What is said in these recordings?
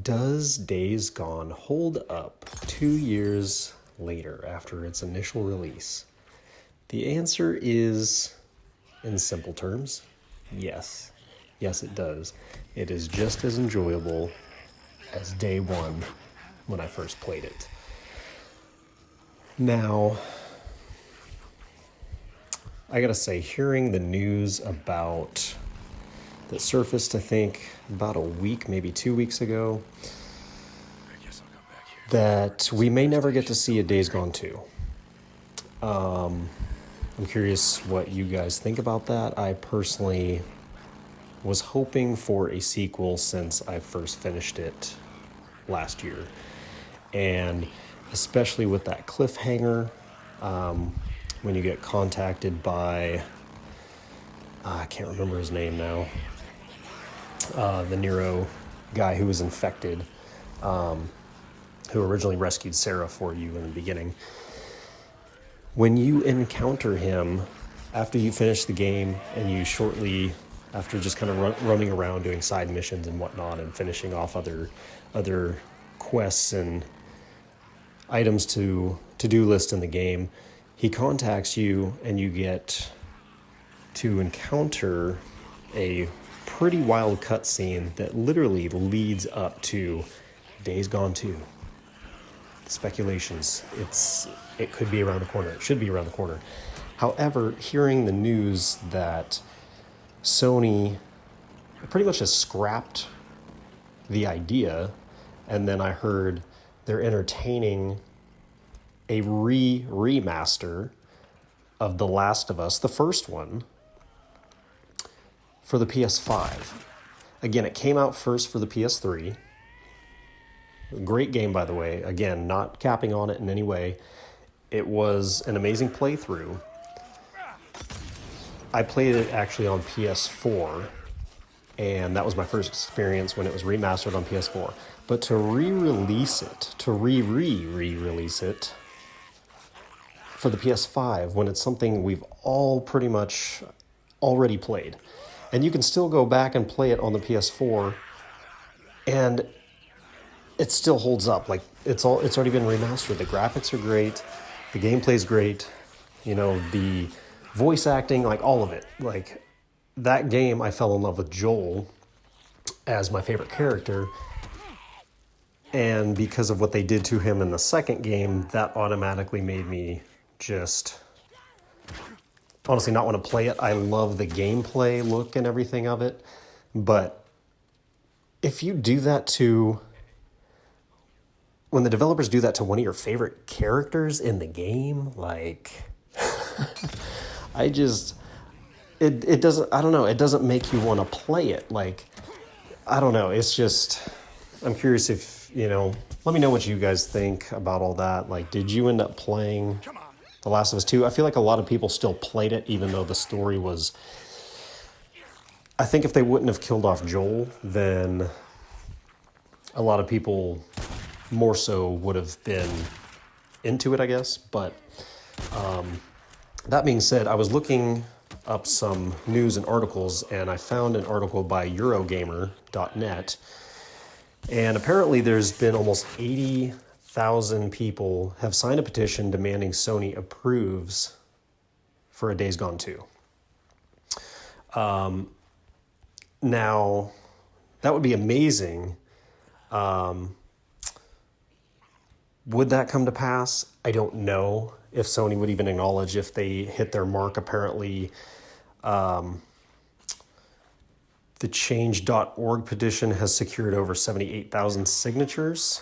Does Days Gone hold up 2 years later after its initial release? The answer is, in simple terms, yes. Yes, it does. It is just as enjoyable as day one when I first played it. Now, I gotta say, hearing the news about that surfaced, I think, about a week, maybe 2 weeks ago, that we may never get to see a Days Gone 2. I'm curious what you guys think about that. I personally was hoping for a sequel since I first finished it last year. And especially with that cliffhanger, when you get contacted by, I can't remember his name now, the Nero guy who was infected, who originally rescued Sarah for you in the beginning. When you encounter him after you finish the game and you shortly after just kind of roaming around doing side missions and whatnot and finishing off other quests and items to-do list in the game, he contacts you and you get to encounter a pretty wild cutscene that literally leads up to Days Gone 2. Speculations. It could be around the corner. It should be around the corner. However, hearing the news that Sony pretty much has scrapped the idea, and then I heard they're entertaining a re-remaster of The Last of Us, the first one, for the PS5. Again, it came out first for the PS3. Great game, by the way. Again, not capping on it in any way. It was an amazing playthrough. I played it actually on PS4, and that was my first experience when it was remastered on PS4. But to re-release it, to re-release it for the PS5 when it's something we've all pretty much already played. And you can still go back and play it on the PS4, and it still holds up. Like, it's already been remastered. The graphics are great, the gameplay's great, the voice acting, like all of it. Like, that game, I fell in love with Joel as my favorite character, and because of what they did to him in the second game, that automatically made me just honestly not want to play it. I love the gameplay look and everything of it, but if you do that to, when the developers do that to one of your favorite characters in the game, like, it doesn't, I don't know, it doesn't make you want to play it. Like, I don't know, it's just, I'm curious if, let me know what you guys think about all that. Like, did you end up playing The Last of Us 2? I feel like a lot of people still played it, even though the story was, I think if they wouldn't have killed off Joel, then a lot of people more so would have been into it, I guess. But that being said, I was looking up some news and articles, and I found an article by Eurogamer.net, and apparently there's been almost 80,000 people have signed a petition demanding Sony approves for a Days Gone 2. Now, that would be amazing. Would that come to pass? I don't know if Sony would even acknowledge if they hit their mark. Apparently, the change.org petition has secured over 78,000 signatures,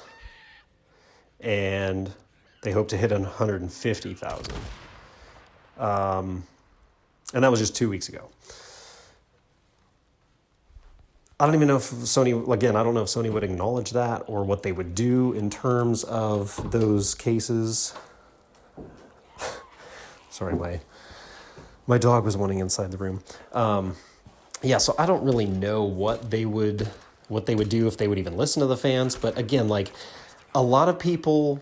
and they hope to hit 150,000. And that was just 2 weeks ago. I don't even know if Sony, again, I don't know if Sony would acknowledge that or what they would do in terms of those cases. Sorry, my dog was wanting inside the room. So I don't really know what they would do, if they would even listen to the fans. But again, like, a lot of people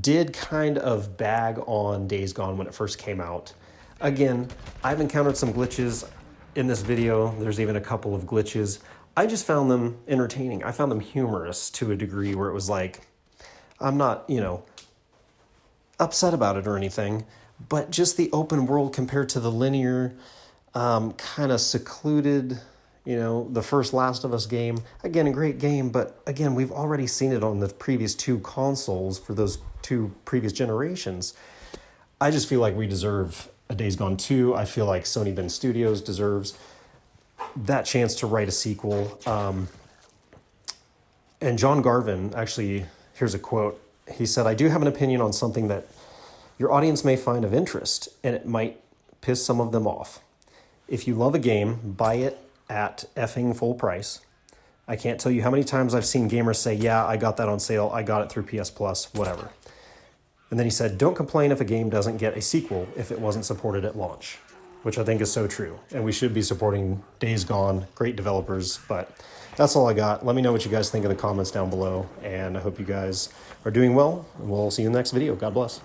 did kind of bag on Days Gone when it first came out. Again, I've encountered some glitches in this video. There's even a couple of glitches. I just found them entertaining. I found them humorous to a degree where it was like, I'm not, upset about it or anything, but just the open world compared to the linear, kind of secluded, the first Last of Us game. Again, a great game, but again, we've already seen it on the previous two consoles for those two previous generations. I just feel like we deserve a Days Gone 2. I feel like Sony Bend Studios deserves that chance to write a sequel. And John Garvin, actually, here's a quote. He said, "I do have an opinion on something that your audience may find of interest, and it might piss some of them off. If you love a game, buy it at effing full price. I can't tell you how many times I've seen gamers say, yeah, I got that on sale, I got it through PS Plus, whatever." And then he said, "Don't complain if a game doesn't get a sequel if it wasn't supported at launch," which I think is so true. And we should be supporting Days Gone, great developers, but that's all I got. Let me know what you guys think in the comments down below, and I hope you guys are doing well, and we'll see you in the next video. God bless.